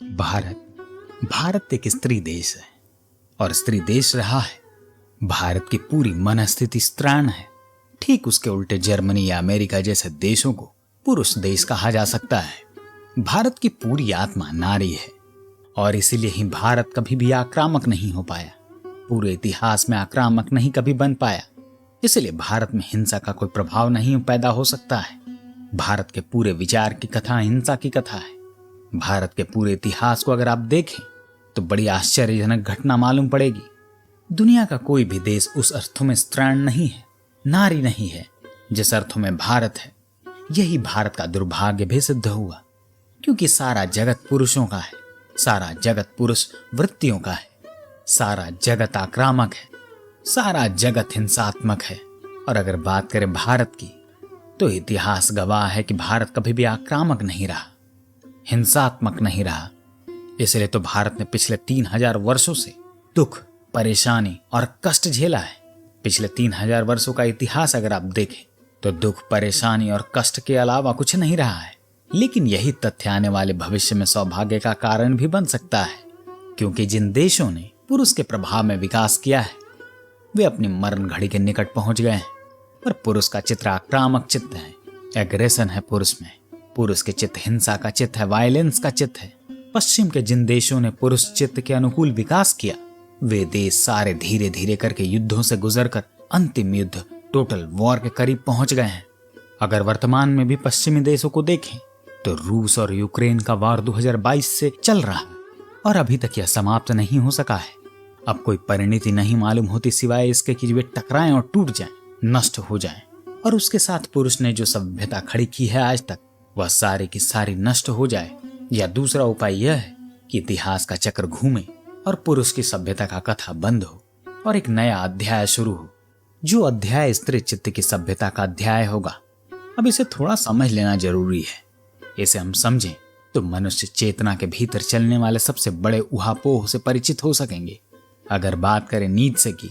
भारत एक स्त्री देश है और स्त्री देश रहा है। भारत की पूरी मनस्थिति स्त्रीण है। ठीक उसके उल्टे जर्मनी या अमेरिका जैसे देशों को पुरुष देश कहा जा सकता है। भारत की पूरी आत्मा नारी है और इसीलिए ही भारत कभी भी आक्रामक नहीं हो पाया, पूरे इतिहास में आक्रामक नहीं कभी बन पाया। इसलिए भारत में हिंसा का कोई प्रभाव नहीं पैदा हो सकता है। भारत के पूरे विचार की कथा हिंसा की कथा है। भारत के पूरे इतिहास को अगर आप देखें तो बड़ी आश्चर्यजनक घटना मालूम पड़ेगी। दुनिया का कोई भी देश उस अर्थों में स्त्रीण नहीं है, नारी नहीं है जिस अर्थों में भारत है। यही भारत का दुर्भाग्य भी सिद्ध हुआ, क्योंकि सारा जगत पुरुषों का है, सारा जगत पुरुष वृत्तियों का है, सारा जगत आक्रामक है, सारा जगत हिंसात्मक है। और अगर बात करें भारत की तो इतिहास गवाह है कि भारत कभी भी आक्रामक नहीं रहा, हिंसात्मक नहीं रहा। इसलिए तो भारत ने पिछले 3000 वर्षों से दुख, परेशानी और कष्ट झेला है। पिछले 3000 वर्षों का इतिहास अगर आप देखें तो दुख, परेशानी और कष्ट के अलावा कुछ नहीं रहा है। लेकिन यही तथ्य आने वाले भविष्य में सौभाग्य का कारण भी बन सकता है, क्योंकि जिन देशों ने पुरुष के प्रभाव में विकास किया है वे अपनी मरण घड़ी के निकट पहुंच गए हैं। पर पुरुष का चित्र आक्रामक चित्त है, एग्रेशन है पुरुष में। पुरुष के चित्त हिंसा का चित्त है, वायलेंस का चित्त है। पश्चिम के जिन देशों ने पुरुष चित्त के अनुकूल विकास किया वे देश सारे धीरे धीरे करके युद्धों से गुजरकर अंतिम युद्ध, टोटल वॉर के करीब पहुंच गए हैं। अगर वर्तमान में भी पश्चिमी देशों को देखें तो रूस और यूक्रेन का वार 2022 से चल रहा है और अभी तक यह समाप्त नहीं हो सका है। अब कोई परिणति नहीं मालूम होती सिवाय इसके कि वे टकराएं और टूट जाएं, नष्ट हो जाएं। और उसके साथ पुरुष ने जो सभ्यता खड़ी की है आज तक वह सारी की सारी नष्ट हो जाए। या दूसरा उपाय यह है कि इतिहास का चक्र घूमे और पुरुष की सभ्यता का कथा बंद हो और एक नया अध्याय शुरू हो, जो अध्याय स्त्री चित्त की सभ्यता का अध्याय होगा। अब इसे थोड़ा समझ लेना जरूरी है। इसे हम समझें तो मनुष्य चेतना के भीतर चलने वाले सबसे बड़े उहापोह से परिचित हो सकेंगे। अगर बात करें नीत्शे की,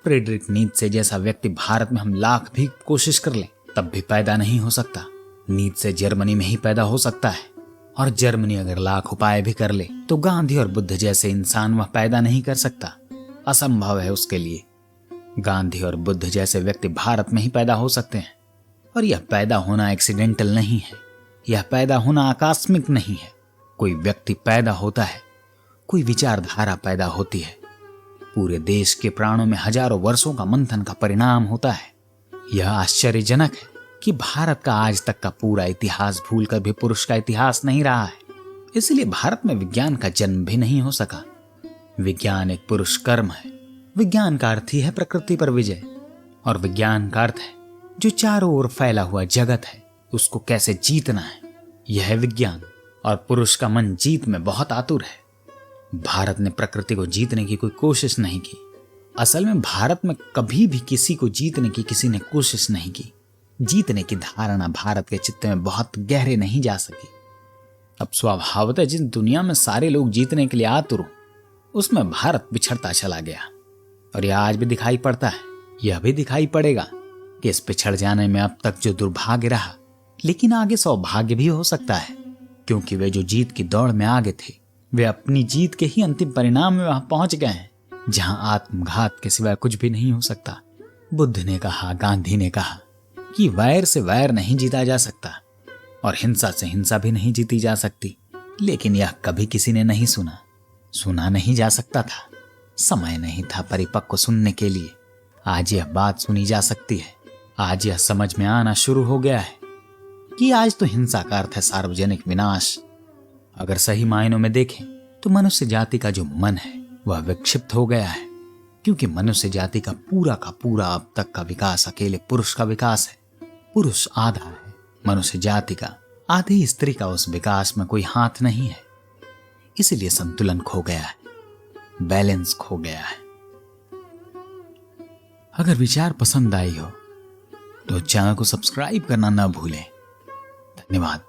फ्रेडरिक नीत्शे जैसा व्यक्ति भारत में हम लाख भी कोशिश कर लें तब भी पैदा नहीं हो सकता। नीत्शे जर्मनी में ही पैदा हो सकता है, और जर्मनी अगर लाख उपाय भी कर ले तो गांधी और बुद्ध जैसे इंसान वह पैदा नहीं कर सकता। असंभव है उसके लिए। गांधी और बुद्ध जैसे व्यक्ति भारत में ही पैदा हो सकते हैं। और यह पैदा होना एक्सीडेंटल नहीं है, यह पैदा होना आकस्मिक नहीं है। कोई व्यक्ति पैदा होता है, कोई विचारधारा पैदा होती है। पूरे देश के प्राणों में हजारों वर्षों का मंथन का परिणाम होता है। यह आश्चर्यजनक है कि भारत का आज तक का पूरा इतिहास भूलकर भी पुरुष का इतिहास नहीं रहा है। इसलिए भारत में विज्ञान का जन्म भी नहीं हो सका। विज्ञान एक पुरुष कर्म है। विज्ञान का अर्थ ही है प्रकृति पर विजय, और विज्ञान का अर्थ है जो चारों ओर फैला हुआ जगत है उसको कैसे जीतना है। यह है विज्ञान, और पुरुष का मन जीत में बहुत आतुर है। भारत ने प्रकृति को जीतने की कोई कोशिश नहीं की। असल में भारत में कभी भी किसी को जीतने की किसी ने कोशिश नहीं की। जीतने की धारणा भारत के चित्त में बहुत गहरे नहीं जा सकी। अब स्वभावतः जिस दुनिया में सारे लोग जीतने के लिए आतुर उसमें भारत पिछड़ता चला गया, और यह आज भी दिखाई पड़ता है। यह भी दिखाई पड़ेगा कि इस पिछड़ जाने में अब तक जो दुर्भाग्य रहा, लेकिन आगे सौभाग्य भी हो सकता है, क्योंकि वे जो जीत की दौड़ में आगे थे वे अपनी जीत के ही अंतिम परिणाम में वहां पहुंच गए हैं जहां आत्मघात के सिवाय कुछ भी नहीं हो सकता। बुद्ध ने कहा, गांधी ने कहा कि वैर से वैर नहीं जीता जा सकता और हिंसा से हिंसा भी नहीं जीती जा सकती। लेकिन यह कभी किसी ने नहीं सुना नहीं जा सकता था। समय नहीं था परिपक्व सुनने के लिए। आज यह बात सुनी जा सकती है। आज यह समझ में आना शुरू हो गया है कि आज तो हिंसा का अर्थ है सार्वजनिक विनाश। अगर सही मायनों में देखें तो मनुष्य जाति का जो मन है वह विक्षिप्त हो गया है, क्योंकि मनुष्य जाति का पूरा अब तक का विकास अकेले पुरुष का विकास है। पुरुष आधा है मनुष्य जाति का, आधी स्त्री का उस विकास में कोई हाथ नहीं है। इसलिए संतुलन खो गया है, बैलेंस खो गया है। अगर विचार पसंद आई हो तो चैनल को सब्सक्राइब करना न भूलें। धन्यवाद।